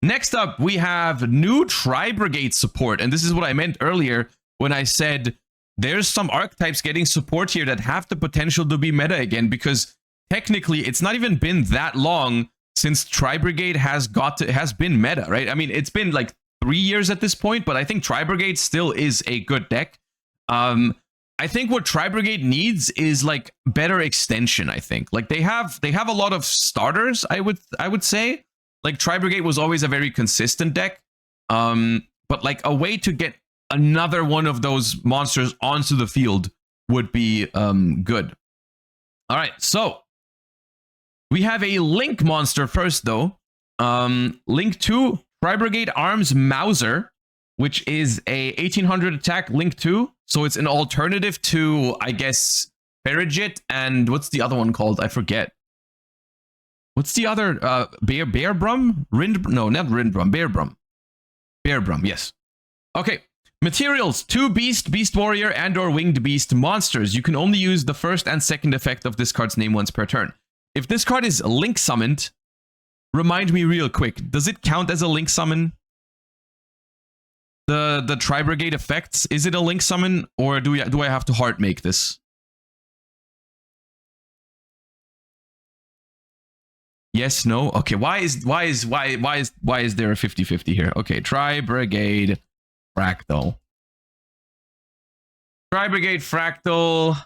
Next up, we have new Tri-Brigade support. And this is what I meant earlier when I said there's some archetypes getting support here that have the potential to be meta again, because technically it's not even been that long since Tri-Brigade has been meta, right? I mean, it's been like 3 years at this point, but I think Tri-Brigade still is a good deck. I think what Tri-Brigade needs is like better extension, I think. Like they have a lot of starters, I would say. Like Tri-Brigade was always a very consistent deck. But like a way to get another one of those monsters onto the field would be good. All right, so we have a Link monster first, though. Link 2, Tri-Brigade Arms Mauser, which is a 1800 attack Link 2. So it's an alternative to, I guess, Farigit, and what's the other one called? I forget. What's the other? Bearbrum? No, not Rindbrum. Bearbrum. Bearbrum, yes. Okay. Materials: 2 Beast, Beast Warrior, and or Winged Beast monsters. You can only use the first and second effect of this card's name once per turn. If this card is Link summoned, remind me real quick, does it count as a Link summon? The Tri-Brigade effects, is it a Link summon, or do I have to hard make this? Yes, no. Okay, why is there a 50-50 here? Okay, Tri-Brigade Fractal. Tri-Brigade Fractal.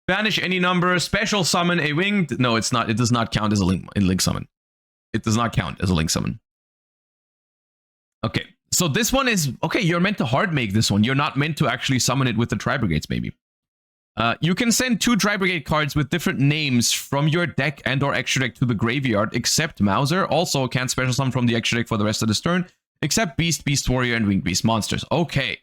Banish any number. Special summon a winged. No, it's not. It does not count as a link summon. It does not count as a link summon. Okay, so this one is okay. You're meant to hard make this one. You're not meant to actually summon it with the Tri-Brigades, maybe. You can send 2 Tri-Brigade cards with different names from your deck and or extra deck to the graveyard, except Mauser. Also, can't special summon from the extra deck for the rest of this turn, except Beast, Beast Warrior, and Winged Beast monsters. Okay.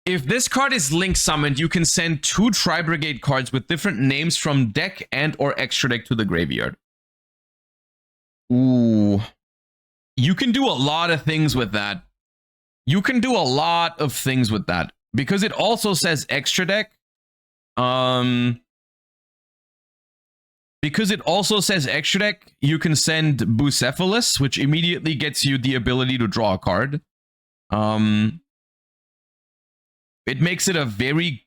If this card is Link summoned, you can send 2 Tri-Brigade cards with different names from deck and or extra deck to the graveyard. Ooh. You can do a lot of things with that. You can do a lot of things with that. Because it also says extra deck. Because it also says extra deck, you can send Bucephalus, which immediately gets you the ability to draw a card. It makes it a very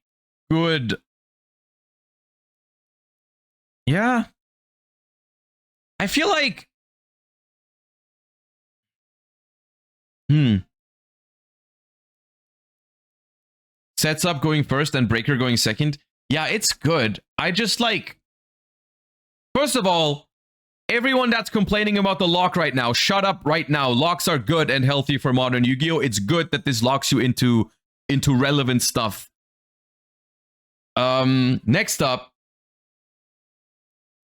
good... Yeah. I feel like... Sets up going first and Breaker going second. Yeah, it's good. I just like... First of all, everyone that's complaining about the lock right now, shut up right now. Locks are good and healthy for modern Yu-Gi-Oh! It's good that this locks you into relevant stuff. Next up,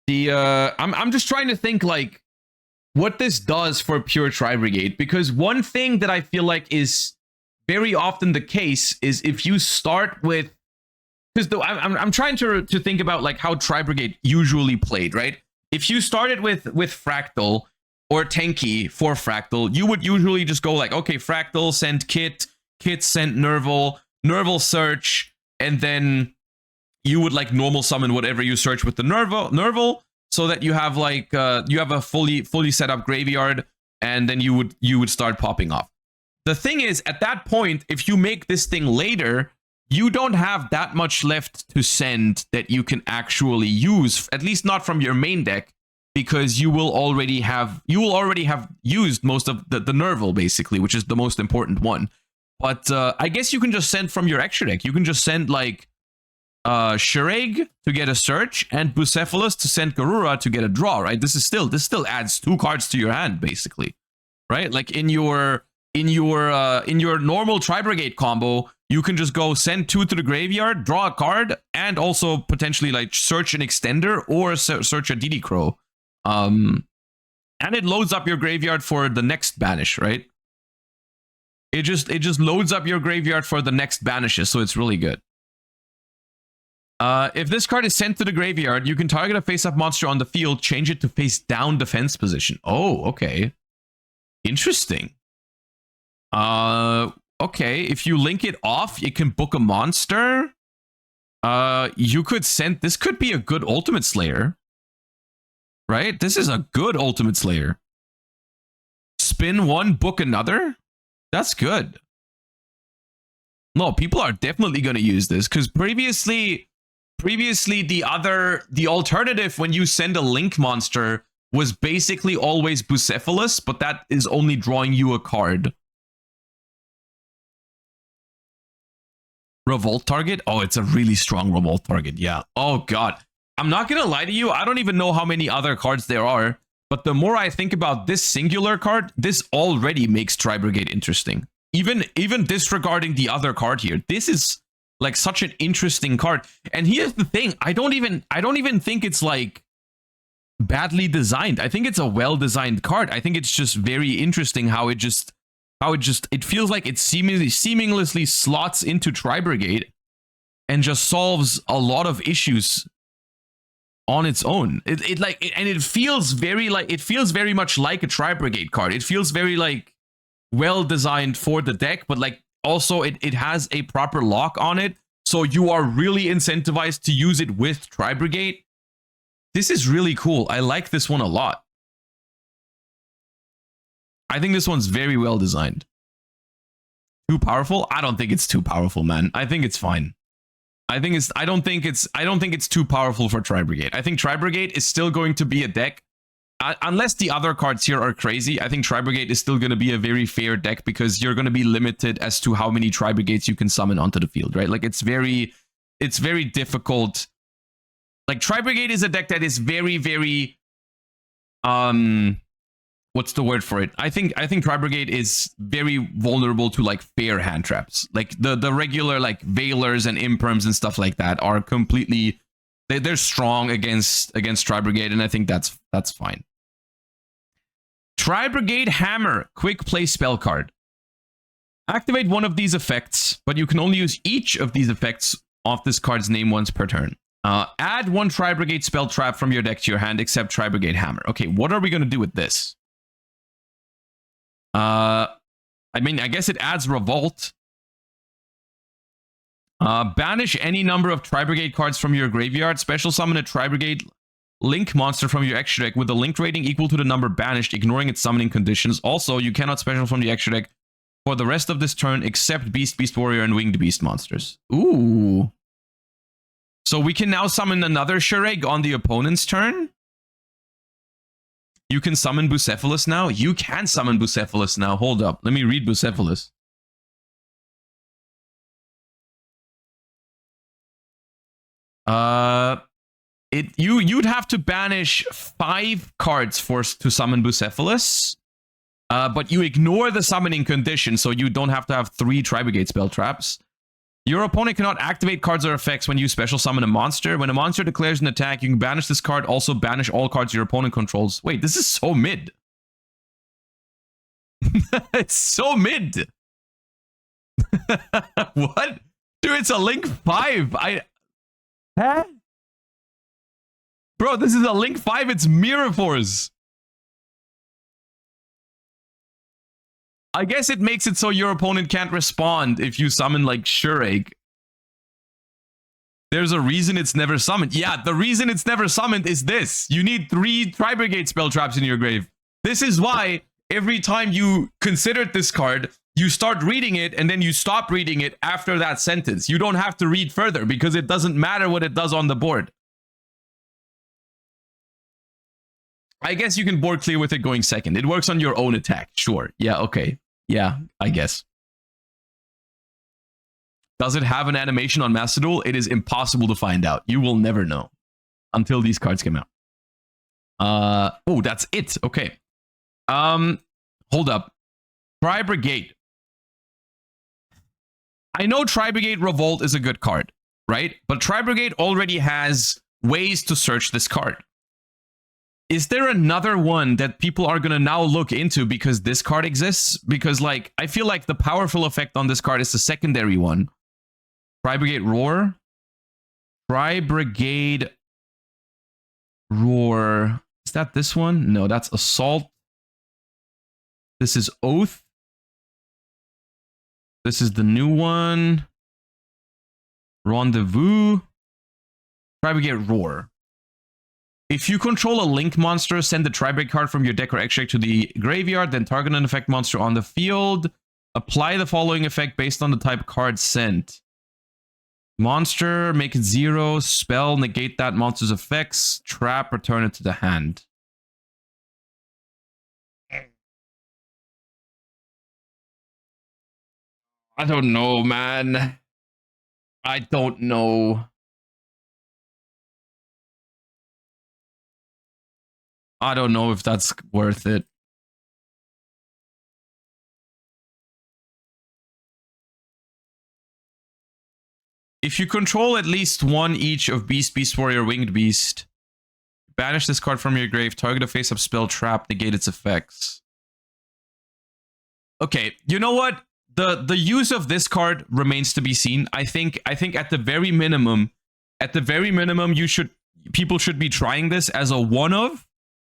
the I'm just trying to think like what this does for pure Tri-Brigade, because one thing that I feel like is very often the case is if you start with, because I'm trying to think about like how Tri-Brigade usually played, right? If you started with Fractal or Tenki for Fractal, you would usually just go like, okay, Fractal, send Kit, Kit sent Nerval, Nerval search, and then you would like normal summon whatever you search with the Nerval, so that you have like you have a fully set up graveyard, and then you would start popping off. The thing is, at that point, if you make this thing later, you don't have that much left to send that you can actually use, at least not from your main deck, because you will already have used most of the Nerval, basically, which is the most important one. But I guess you can just send from your extra deck. You can just send like Shireg to get a search and Bucephalus to send Garura to get a draw, right? This still adds 2 cards to your hand, basically, right? Like in your normal Tri-Brigade combo, you can just go send 2 to the graveyard, draw a card, and also potentially like search an extender or search a DD Crow. And it loads up your graveyard for the next banish, right? It just loads up your graveyard for the next banishes, so it's really good. If this card is sent to the graveyard, you can target a face-up monster on the field, change it to face-down defense position. Oh, okay. Interesting. Okay, if you link it off, you can book a monster. You could send... This could be a good Ultimate Slayer. Right? This is a good Ultimate Slayer. spin one, book another. That's good. No, people are definitely going to use this because previously the alternative when you send a link monster was basically always Bucephalus, but that is only drawing you a card. Revolt target? Oh, it's a really strong revolt target. Yeah. Oh god. I'm not gonna lie to you. I don't even know how many other cards there are, but the more I think about this singular card, this already makes Tri-Brigade interesting. Even disregarding the other card here, this is like such an interesting card. And here's the thing: I don't even think it's like badly designed. I think it's a well-designed card. I think it's just very interesting how it feels like it seamlessly slots into Tri-Brigade and just solves a lot of issues on its own. It feels very much like a Tri-Brigade card. It feels very like well designed for the deck, but like also it has a proper lock on it, so you are really incentivized to use it with Tri-Brigade. This is really cool. I like this one a lot. I think this one's very well designed. Too powerful? I don't think it's too powerful, man. I think it's fine. I don't think it's too powerful for Tri-Brigade. I think Tri-Brigade is still going to be a deck. Unless the other cards here are crazy, I think Tri-Brigade is still going to be a very fair deck because you're going to be limited as to how many Tri-Brigades you can summon onto the field, right? Like it's very difficult. Like Tri-Brigade is a deck that is very what's the word for it? I think Tri-Brigade is very vulnerable to like fair hand traps. Like the regular like Veilers and Imperms and stuff like that are completely they're strong against Tri-Brigade, and I think that's fine. Tri-Brigade Hammer, quick play spell card. Activate one of these effects, but you can only use each of these effects off this card's name once per turn. Add one Tri-Brigade spell trap from your deck to your hand, except Tri-Brigade Hammer. Okay, what are we going to do with this? I mean, I guess it adds Revolt. Banish any number of Tri-Brigade cards from your graveyard. Special summon a Tri-Brigade Link monster from your extra deck with a link rating equal to the number banished, ignoring its summoning conditions. Also, you cannot special from the extra deck for the rest of this turn except Beast, Beast Warrior, and Winged Beast monsters. Ooh. So we can now summon another Shureg on the opponent's turn? You can summon Bucephalus now? You can summon Bucephalus now. Hold up. Let me read Bucephalus. You'd have to banish 5 cards to summon Bucephalus. But you ignore the summoning condition, so you don't have to have 3 Tri-Brigade spell traps. Your opponent cannot activate cards or effects when you special summon a monster. When a monster declares an attack, you can banish this card. Also banish all cards your opponent controls. Wait, this is so mid. It's so mid. What? Dude, it's a Link 5. Huh? Bro, this is a Link 5. It's Mirror Force. I guess it makes it so your opponent can't respond if you summon like Shureg. There's a reason it's never summoned. Yeah, the reason it's never summoned is this. You need 3 Tri-Brigade spell traps in your grave. This is why every time you considered this card, you start reading it and then you stop reading it after that sentence. You don't have to read further because it doesn't matter what it does on the board. I guess you can board clear with it going second. It works on your own attack. Sure. Yeah, okay. Yeah, I guess. Does it have an animation on Master Duel? It is impossible to find out. You will never know until these cards come out. Oh, that's it. Okay. Hold up. Tri-Brigade. I know Tri-Brigade Revolt is a good card, right? But Tri-Brigade already has ways to search this card. Is there another one that people are going to now look into because this card exists? Because, like, I feel like the powerful effect on this card is the secondary one. Tri-Brigade Roar? Tri-Brigade Roar. Is that this one? No, that's Assault. This is Oath. This is the new one. Rendezvous. Tri-Brigade Roar. If you control a link monster, send the Tri-Brigade card from your deck or extract to the graveyard, then target an effect monster on the field. Apply the following effect based on the type card sent. Monster, make it 0. Spell, negate that monster's effects. Trap, return it to the hand. I don't know, man. I don't know. I don't know if that's worth it. If you control at least one each of Beast, Beast Warrior, Winged Beast, banish this card from your grave, target a face-up spell, trap, negate its effects. Okay, you know what? The use of this card remains to be seen. I think at the very minimum, people should be trying this as a one-of,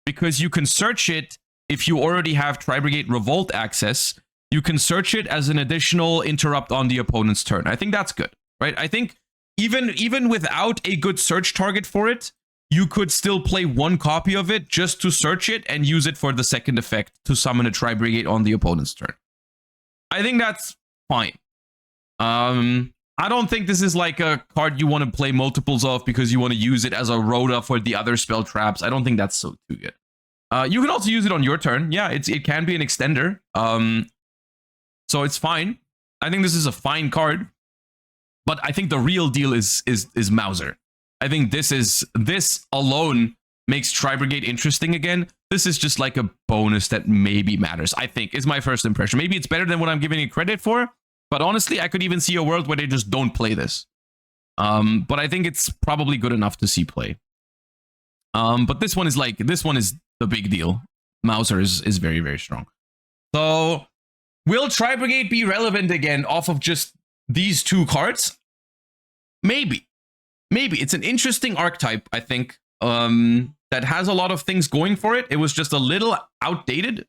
because you can search it if you already have Tri-Brigade Revolt access. You can search it as an additional interrupt on the opponent's turn. I think that's good. Right, I think even without a good search target for it, you could still play one copy of it just to search it and use it for the second effect to summon a Tri-Brigade on the opponent's turn. I think that's fine. I don't think this is like a card you want to play multiples of because you want to use it as a Rhoda for the other spell traps. I don't think that's so too good. You can also use it on your turn. Yeah, it can be an extender. So it's fine. I think this is a fine card. But I think the real deal is Mauser. I think this alone makes Tri-Brigade interesting again. This is just like a bonus that maybe matters, I think, is my first impression. Maybe it's better than what I'm giving it credit for, but honestly, I could even see a world where they just don't play this. But I think it's probably good enough to see play. But this one is the big deal. Mauser is very, very strong. So will Tri-Brigade be relevant again off of just these two cards? Maybe. It's an interesting archetype, I think, that has a lot of things going for it. It was just a little outdated,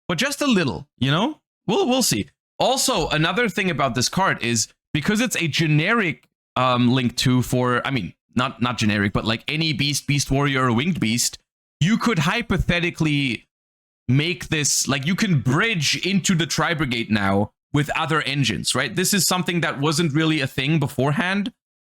but just a little, you know? We'll see. Also, another thing about this card is because it's a generic link to for, I mean, not generic, but like any beast, beast warrior, or winged beast, you could hypothetically make this, like you can bridge into the Tri-Brigade now with other engines, right? This is something that wasn't really a thing beforehand.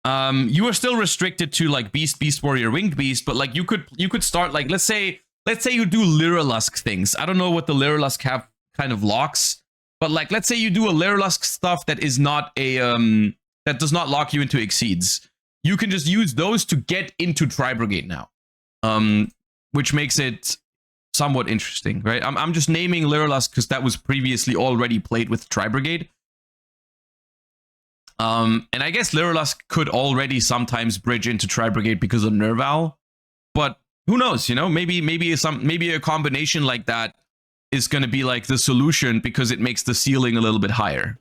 You are still restricted to like beast, beast warrior, winged beast, but like you could start like, let's say you do Lyrilusk things. I don't know what the Lyrilusk have kind of locks, but like let's say you do a Lyrilusk stuff that is not a that does not lock you into Exceeds. You can just use those to get into Tri-Brigade now, which makes it somewhat interesting, right? I'm just naming Lyrilusk because that was previously already played with Tri-Brigade. And I guess Lyrilusk could already sometimes bridge into Tri-Brigade because of Nerval, but who knows, you know? Maybe a combination like that is going to be like the solution because it makes the ceiling a little bit higher.